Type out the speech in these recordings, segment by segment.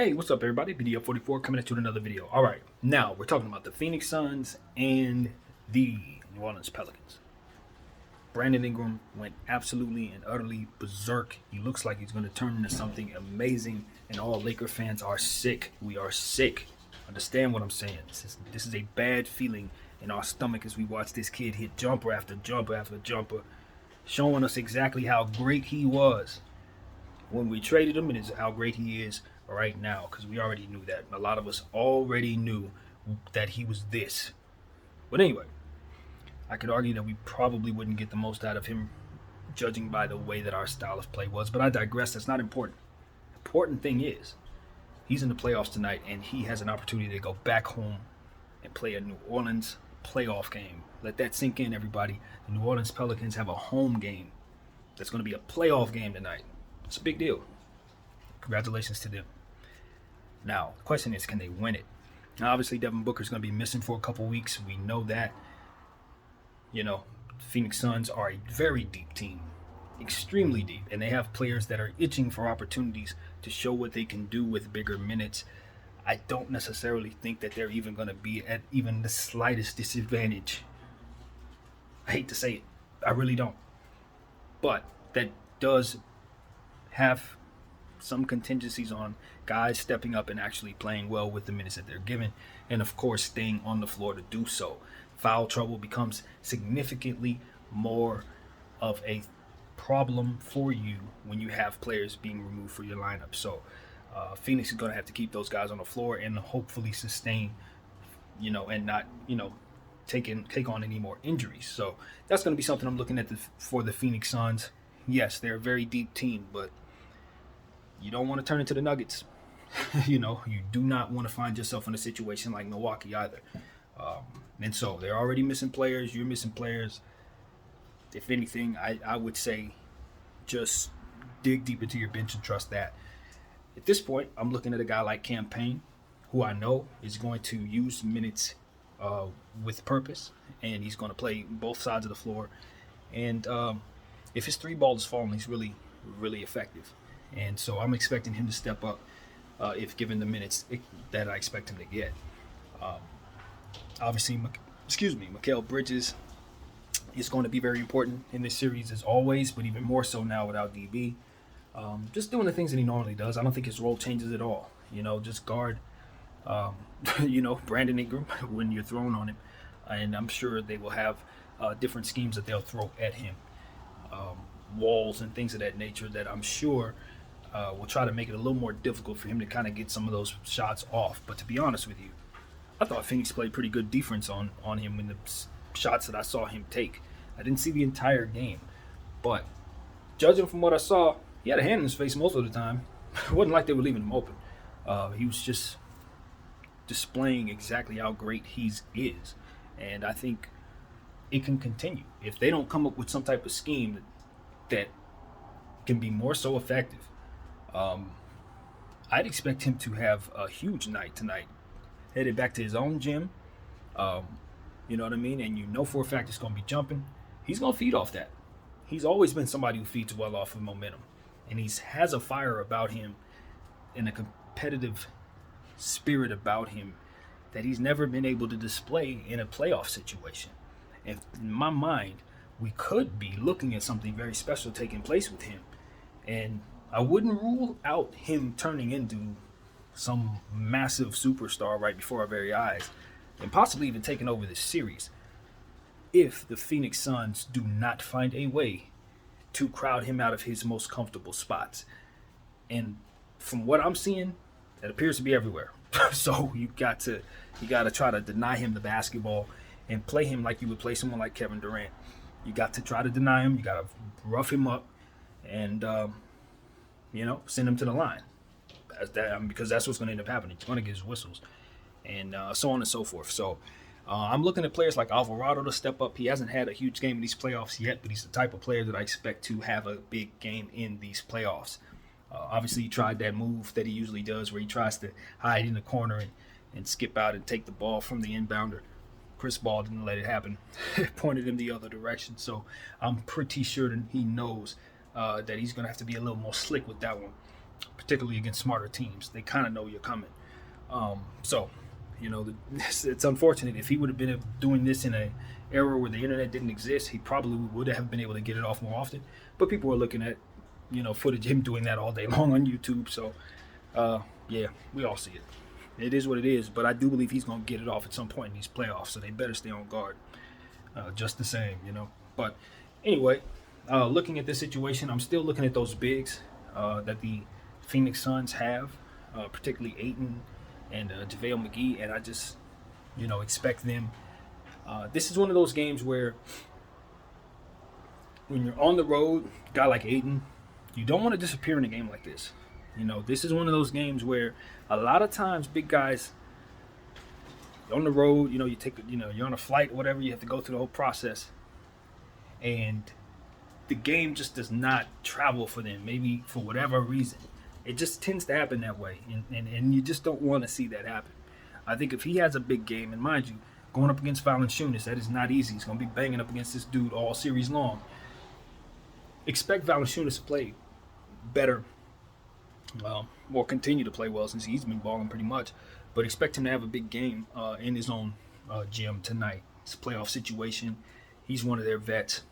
Hey, what's up, everybody? BDF44 coming at you with another video. All right, now we're talking about the Phoenix Suns and the New Orleans Pelicans. Brandon Ingram went absolutely and utterly berserk. He looks like he's going to turn into something amazing, and all Laker fans are sick. We are sick. Understand what I'm saying? This is a bad feeling in our stomach as we watch this kid hit jumper after jumper after jumper, showing us exactly how great he was when we traded him and is how great he is right now, because we already knew that. A lot of us already knew that he was this. But anyway, I could argue that we probably wouldn't get the most out of him judging by the way that our style of play was, but I digress. That's not important. The important thing is he's in the playoffs tonight, and he has an opportunity to go back home and play a New Orleans playoff game. Let that sink in, everybody. The New Orleans Pelicans have a home game that's going to be a playoff game tonight. It's a big deal. Congratulations to them. Now, the question is, can they win it? Now, obviously, Devin Booker's going to be missing for a couple weeks. We know that. You know, Phoenix Suns are a very deep team, extremely deep, and they have players that are itching for opportunities to show what they can do with bigger minutes. I don't necessarily think that they're even going to be at even the slightest disadvantage. I hate to say it. I really don't. But that does have some contingencies on guys stepping up and actually playing well with the minutes that they're given, and of course staying on the floor to do so. Foul trouble becomes significantly more of a problem for you when you have players being removed from your lineup. So Phoenix is going to have to keep those guys on the floor and hopefully sustain, and not, take on any more injuries. So that's going to be something I'm looking at for the Phoenix Suns. Yes, they're a very deep team, but you don't want to turn into the Nuggets. You do not want to find yourself in a situation like Milwaukee either. And so they're already missing players. You're missing players. If anything, I would say just dig deep into your bench and trust that. At this point, I'm looking at a guy like Cam Payne, who I know is going to use minutes with purpose, and he's going to play both sides of the floor. And if his three ball is falling, he's really, really effective. And so I'm expecting him to step up if given the minutes that I expect him to get. Obviously, Mikal Bridges is going to be very important in this series as always, but even more so now without DB. Just doing the things that he normally does. I don't think his role changes at all. Just guard, Brandon Ingram when you're thrown on him. And I'm sure they will have different schemes that they'll throw at him. Walls and things of that nature that I'm sure will try to make it a little more difficult for him to kind of get some of those shots off. But to be honest with you, I thought Phoenix played pretty good defense on him in the shots that I saw him take. I didn't see the entire game, but judging from what I saw, he had a hand in his face most of the time. It wasn't like they were leaving him open. He was just displaying exactly how great he is. And I think it can continue. If they don't come up with some type of scheme that can be more so effective, I'd expect him to have a huge night tonight. Headed back to his own gym, you know what I mean? And for a fact it's going to be jumping. He's going to feed off that. He's always been somebody who feeds well off of momentum. And he has a fire about him and a competitive spirit about him that he's never been able to display in a playoff situation. And in my mind, we could be looking at something very special taking place with him. And I wouldn't rule out him turning into some massive superstar right before our very eyes, and possibly even taking over this series, if the Phoenix Suns do not find a way to crowd him out of his most comfortable spots. And from what I'm seeing, it appears to be everywhere. So you got to try to deny him the basketball and play him like you would play someone like Kevin Durant. You got to try to deny him. You got to rough him up and send him to the line. Because that's what's going to end up happening. He's going to get his whistles, and so on and so forth. So I'm looking at players like Alvarado to step up. He hasn't had a huge game in these playoffs yet, but he's the type of player that I expect to have a big game in these playoffs. Obviously, he tried that move that he usually does where he tries to hide in the corner and skip out and take the ball from the inbounder. Chris Ball didn't let it happen. Pointed him the other direction. So I'm pretty sure that he knows that he's going to have to be a little more slick with that one. particularly against smarter teams. They kind of know you're coming. So, it's unfortunate. If he would have been doing this in an era where the internet didn't exist, he probably would have been able to get it off more often. But people are looking at, footage of him doing that all day long on YouTube. So, yeah, we all see it. It is what it is. But I do believe he's going to get it off at some point in these playoffs. So they better stay on guard. Just the same. But anyway, looking at this situation, I'm still looking at those bigs that the Phoenix Suns have, particularly Ayton and JaVale McGee, and I just, expect them. This is one of those games where when you're on the road, a guy like Ayton, you don't want to disappear in a game like this. This is one of those games where a lot of times big guys on the road, you take, you're on a flight or whatever, you have to go through the whole process, and the game just does not travel for them, maybe for whatever reason. It just tends to happen that way, and you just don't want to see that happen. I think if he has a big game, and mind you, going up against Valanciunas, that is not easy. He's going to be banging up against this dude all series long. Expect Valanciunas to play better, or continue to play well since he's been balling pretty much, but expect him to have a big game in his own gym tonight. It's a playoff situation. He's one of their vets.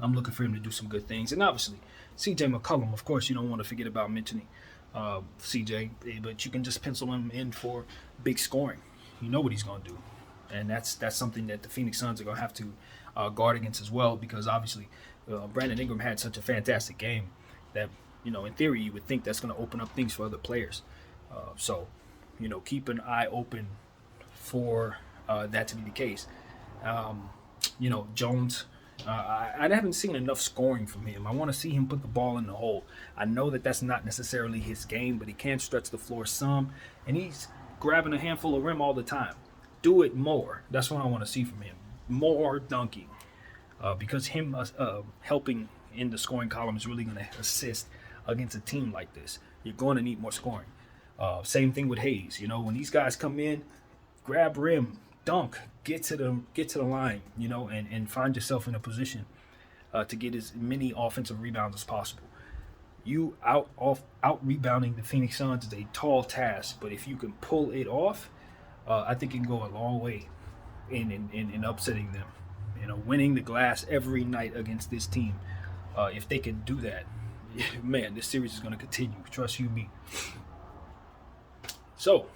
I'm looking for him to do some good things. And obviously, CJ McCollum, of course, you don't want to forget about mentioning CJ, but you can just pencil him in for big scoring. You know what he's going to do. And that's something that the Phoenix Suns are going to have to guard against as well, because obviously Brandon Ingram had such a fantastic game that, in theory, you would think that's going to open up things for other players. So, keep an eye open for that to be the case. Jones, I haven't seen enough scoring from him. I want to see him put the ball in the hole. I know that that's not necessarily his game, but he can stretch the floor some, and he's grabbing a handful of rim all the time. Do it more. That's what I want to see from him. More dunking, because him helping in the scoring column is really going to assist against a team like this. You're going to need more scoring. Same thing with Hayes. When these guys come in, grab rim, dunk, get to the line, and find yourself in a position to get as many offensive rebounds as possible. You out rebounding the Phoenix Suns is a tall task, but if you can pull it off, I think it can go a long way in upsetting them. Winning the glass every night against this team. If they can do that, man, this series is going to continue. Trust you me. So,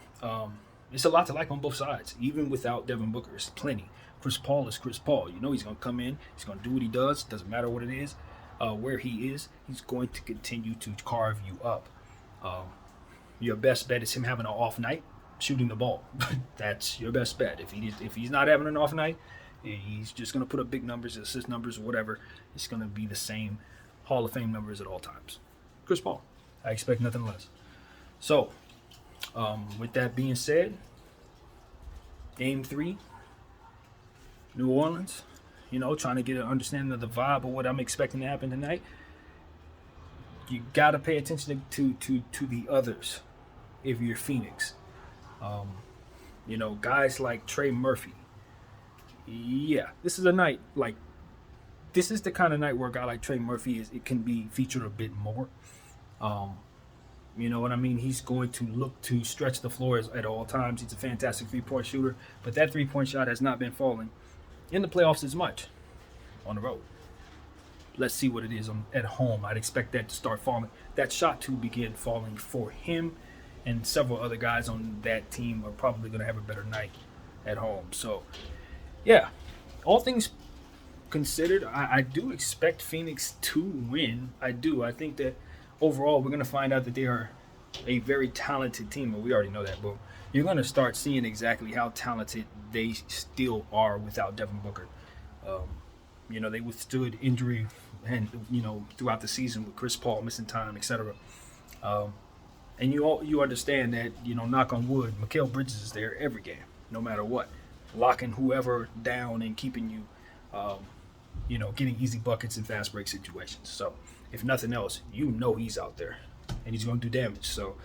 it's a lot to like on both sides, even without Devin Booker. It's plenty. Chris Paul is Chris Paul. He's going to come in. He's going to do what he does. Doesn't matter what it is, where he is. He's going to continue to carve you up. Your best bet is him having an off night, shooting the ball. That's your best bet. If he's not having an off night, he's just going to put up big numbers, assist numbers, whatever. It's going to be the same Hall of Fame numbers at all times. Chris Paul. I expect nothing less. So, with that being said, Game 3, New Orleans, trying to get an understanding of the vibe of what I'm expecting to happen tonight. You got to pay attention to the others if you're Phoenix. Guys like Trey Murphy. Yeah, this is a night, this is the kind of night where a guy like Trey Murphy it can be featured a bit more. You know what I mean? He's going to look to stretch the floor at all times. He's a fantastic three-point shooter, but that three-point shot has not been falling in the playoffs as much on the road. Let's see what it is at home. I'd expect that to start falling. That shot to begin falling for him, and several other guys on that team are probably going to have a better night at home. So, yeah, all things considered, I do expect Phoenix to win. I do. I think that overall, we're going to find out that they are a very talented team, and we already know that, but you're going to start seeing exactly how talented they still are without Devin Booker. They withstood injury and, throughout the season with Chris Paul missing time, etc. And you understand that, knock on wood, Mikal Bridges is there every game, no matter what, locking whoever down and keeping you, getting easy buckets in fast break situations. So, if nothing else, he's out there and he's going to do damage. So,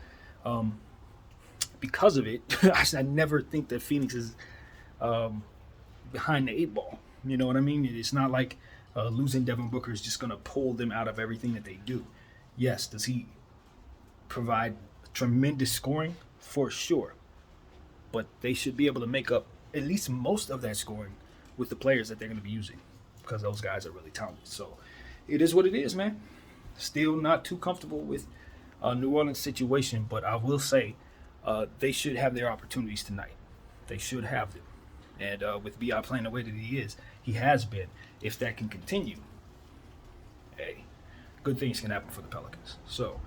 because of it, I never think that Phoenix is behind the 8 ball. You know what I mean? It's not like losing Devin Booker is just going to pull them out of everything that they do. Yes, does he provide tremendous scoring for sure, but they should be able to make up at least most of that scoring with the players that they're going to be using, because those guys are really talented. So it is what it is, man. Still not too comfortable with New Orleans situation, but I will say they should have their opportunities tonight. They should have them. And with B.I. playing the way that he has been, if that can continue, hey, good things can happen for the Pelicans. So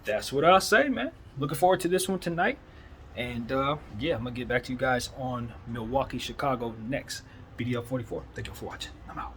that's what I'll say, man. Looking forward to this one tonight. And yeah, I'm going to get back to you guys on Milwaukee, Chicago next. BDL 44. Thank you for watching. I'm out.